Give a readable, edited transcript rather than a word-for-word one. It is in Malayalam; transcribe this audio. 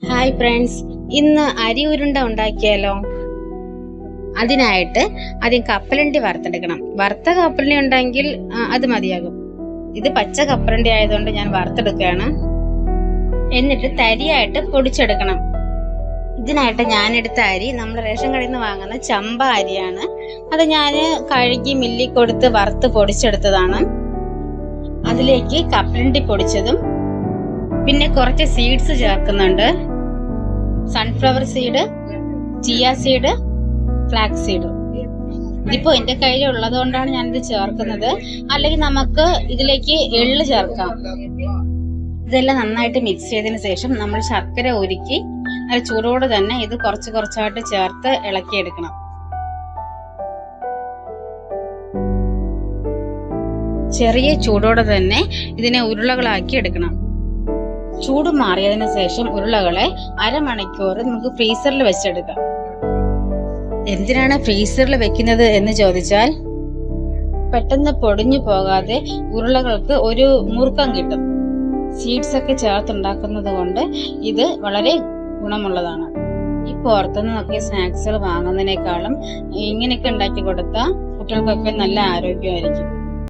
ഹായ് ഫ്രണ്ട്സ്, ഇന്ന് അരി ഉരുണ്ട ഉണ്ടാക്കിയാലോ? അതിനായിട്ട് ആദ്യം കപ്പലണ്ടി വറുത്തെടുക്കണം. വറുത്ത കപ്പലണ്ടി ഉണ്ടെങ്കിൽ അത് മതിയാകും. ഇത് പച്ച കപ്പലണ്ടി ആയതുകൊണ്ട് ഞാൻ വറുത്തെടുക്കുകയാണ്. എന്നിട്ട് തരിയായിട്ട് പൊടിച്ചെടുക്കണം. ഇതിനായിട്ട് ഞാൻ എടുത്ത അരി നമ്മൾ റേഷൻ കടയിൽ നിന്ന് വാങ്ങുന്ന ചമ്പ അരിയാണ്. അത് ഞാൻ കഴുകി മില്ലിൽ കൊടുത്ത് വറുത്ത് പൊടിച്ചെടുത്തതാണ്. അതിലേക്ക് കപ്പലണ്ടി പൊടിച്ചതും പിന്നെ കുറച്ച് സീഡ്സ് ചേർക്കുന്നുണ്ട്. Sunflower seed, chia seed, flax seed. ഇതിപ്പോ എന്റെ കയ്യിൽ ഉള്ളത് കൊണ്ടാണ് ഞാനിത് ചേർക്കുന്നത്. അല്ലെങ്കിൽ നമുക്ക് ഇതിലേക്ക് എള്ള് ചേർക്കാം. ഇതെല്ലാം നന്നായിട്ട് മിക്സ് ചെയ്തതിന് ശേഷം നമ്മൾ ശർക്കര ഉരുക്കി അത് ചൂടോടെ തന്നെ ഇത് കുറച്ച് കുറച്ചായിട്ട് ചേർത്ത് ഇളക്കിയെടുക്കണം. ചെറിയ ചൂടോടെ തന്നെ ഇതിനെ ഉരുളകളാക്കി എടുക്കണം. ചൂട് മാറിയതിന് ശേഷം ഉരുളകളെ അരമണിക്കൂർ നമുക്ക് ഫ്രീസറിൽ വെച്ചെടുക്കാം. എന്തിനാണ് ഫ്രീസറിൽ വെക്കുന്നത് എന്ന് ചോദിച്ചാൽ, പെട്ടെന്ന് പൊടിഞ്ഞു പോകാതെ ഉരുളകൾക്ക് ഒരു മുറുക്കം കിട്ടും. സീഡ്സ് ഒക്കെ ചേർത്തുണ്ടാക്കുന്നത് കൊണ്ട് ഇത് വളരെ ഗുണമുള്ളതാണ്. ഈ പുറത്തുനിന്നൊക്കെ സ്നാക്സുകൾ വാങ്ങുന്നതിനേക്കാളും ഇങ്ങനെയൊക്കെ ഉണ്ടാക്കി കൊടുത്താൽ കുട്ടികൾക്കൊക്കെ നല്ല ആരോഗ്യമായിരിക്കും.